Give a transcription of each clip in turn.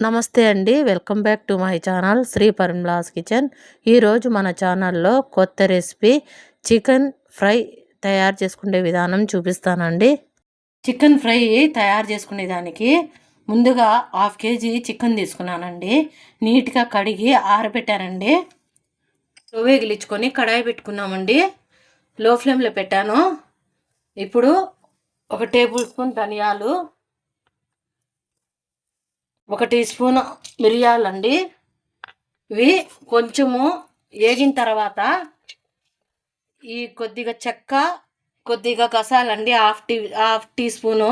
నమస్తే అండి. Welcome back to my channel Shri Parimala's kitchen. ఈరోజు మన ఛానల్లో కొత్త రెసిపీ చికెన్ ఫ్రై తయారు చేసుకునే విధానం చూపిస్తానండి. చికెన్ ఫ్రై తయారు చేసుకునే దానికి ముందుగా 1/2 kg చికెన్ తీసుకున్నానండి. నీట్గా కడిగి ఆరబెట్టానండి. స్టవ్ వెలిగించుకొని కడాయి పెట్టుకున్నామండి. లో ఫ్లేమ్లో పెట్టాను. ఇప్పుడు 1 టేబుల్ స్పూన్ ధనియాలు, 1 టీ స్పూన్ మిరియాలండి. ఇవి కొంచెము వేగిన తర్వాత ఈ కొద్దిగా చెక్క, కొద్దిగా గసాలండి, హాఫ్ టీ స్పూను,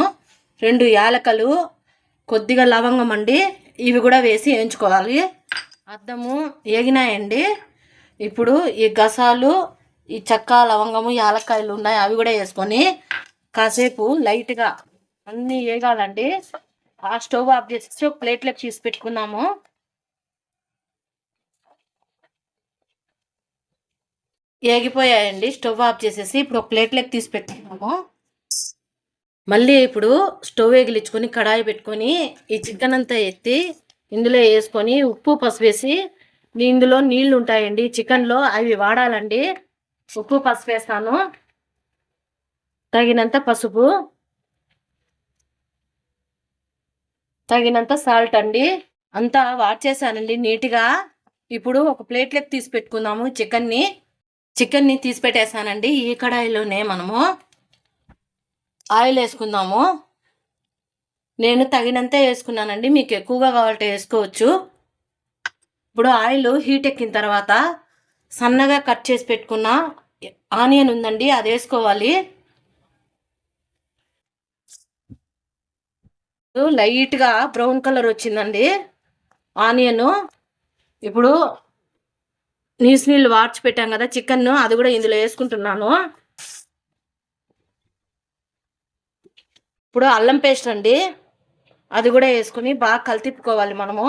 2 యాలకలు, కొద్దిగా లవంగం అండి. ఇవి కూడా వేసి వేయించుకోవాలి. అద్దము వేగినాయండి. ఇప్పుడు ఈ గసాలు, ఈ చెక్క, లవంగము, యాలక్కాయలు ఉన్నాయి, అవి కూడా వేసుకొని కాసేపు లైట్గా అన్నీ వేగాలండి. ఆ స్టవ్ ఆఫ్ చేసి ఒక ప్లేట్లోకి తీసి పెట్టుకుందాము. వేగిపోయాయండి. స్టవ్ ఆఫ్ చేసేసి ఇప్పుడు ఒక ప్లేట్లోకి తీసి పెట్టుకున్నాము. మళ్ళీ ఇప్పుడు స్టవ్ వెలిగించుకొని కడాయి పెట్టుకొని ఈ చికెన్ అంతా ఎత్తి ఇందులో వేసుకొని ఉప్పు, పసుపు వేసి, ఇందులో నీళ్లు ఉంటాయండి చికెన్లో, అవి వాడాలండి. ఉప్పు, పసుపు వేస్తాను, తగినంత పసుపు, తగినంత సాల్ట్ అండి. అంతా వాష్ చేశానండి నీట్గా. ఇప్పుడు ఒక ప్లేట్లోకి తీసి పెట్టుకుందాము. చికెన్ని తీసి పెట్టేసానండి. ఈ కడాయిలోనే మనము ఆయిల్ వేసుకుందాము. నేను తగినంతే వేసుకున్నానండి, మీకు ఎక్కువగా కావాలంటే వేసుకోవచ్చు. ఇప్పుడు ఆయిల్ హీట్ ఎక్కిన తర్వాత సన్నగా కట్ చేసి పెట్టుకున్న ఆనియన్ ఉందండి, అది వేసుకోవాలి. లైట్గా బ్రౌన్ కలర్ వచ్చిందండి ఆనియన్. ఇప్పుడు నీళ్ళు వార్చి పెట్టాం కదా చికెన్, అది కూడా ఇందులో వేసుకుంటున్నాను. ఇప్పుడు అల్లం పేస్ట్ అండి, అది కూడా వేసుకుని బాగా కలితిప్పుకోవాలి. మనము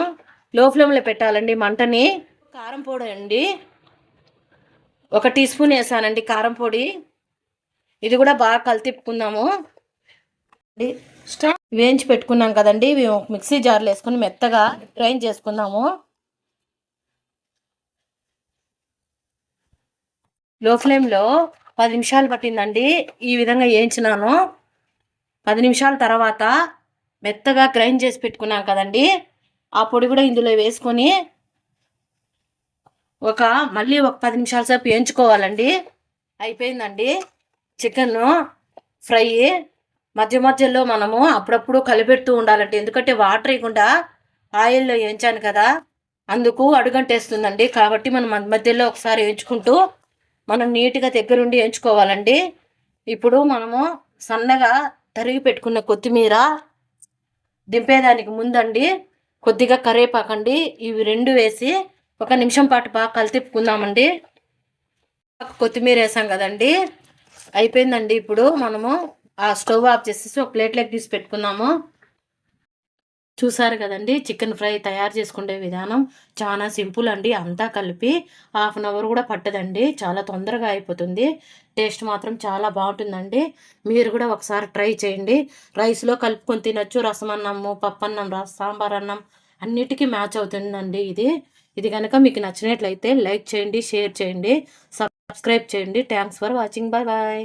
లో ఫ్లేమ్లో పెట్టాలండి మంటని. కారం పొడి అండి 1 టీ స్పూన్ వేసానండి కారం పొడి. ఇది కూడా బాగా కలితిప్పుకుందాము. వేయించి పెట్టుకున్నాం కదండి, ఇవి మిక్సీ జార్లో వేసుకొని మెత్తగా గ్రైండ్ చేసుకుందాము. లో ఫ్లేమ్లో 10 నిమిషాలు పట్టిందండి. ఈ విధంగా వేయించినాను. 10 నిమిషాల తర్వాత మెత్తగా గ్రైండ్ చేసి పెట్టుకున్నాం కదండి, ఆ పొడి కూడా ఇందులో వేసుకొని మళ్ళీ ఒక 10 నిమిషాల సేపు వేయించుకోవాలండి. అయిపోయిందండి చికెన్ ఫ్రై. మధ్య మధ్యలో మనము అప్పుడప్పుడు కలిపెడుతూ ఉండాలండి, ఎందుకంటే వాటర్ వేయకుండా ఆయిల్లో వేయించాను కదా, అందుకు అడుగంటేస్తుందండి. కాబట్టి మనం మధ్యలో ఒకసారి వేయించుకుంటూ మనం నీట్గా దగ్గరుండి వేయించుకోవాలండి. ఇప్పుడు మనము సన్నగా తరిగి పెట్టుకున్న కొత్తిమీర, దింపేదానికి ముందండి కొద్దిగా కరివేపాకండి, ఇవి 2 వేసి 1 నిమిషం పాటు బాగా కలితిప్పుకుందామండి. కొత్తిమీర వేసాం కదండి, అయిపోయిందండి. ఇప్పుడు మనము ఆ స్టవ్ ఆఫ్ చేసేసి ఒక ప్లేట్లోకి తీసి పెట్టుకుందాము. చూసారు కదండి, చికెన్ ఫ్రై తయారు చేసుకునే విధానం చాలా సింపుల్ అండి. అంతా కలిపి 1/2 అవర్ కూడా పట్టదండి, చాలా తొందరగా అయిపోతుంది. టేస్ట్ మాత్రం చాలా బాగుంటుందండి. మీరు కూడా ఒకసారి ట్రై చేయండి. రైస్లో కలుపుకొని తినొచ్చు, రసం అన్నము, పప్పు అన్నం, సాంబార్ అన్నం అన్నిటికీ మ్యాచ్ అవుతుందండి. ఇది కనుక మీకు నచ్చినట్లయితే లైక్ చేయండి, షేర్ చేయండి, సబ్స్క్రైబ్ చేయండి. Thanks for watching. Bye bye.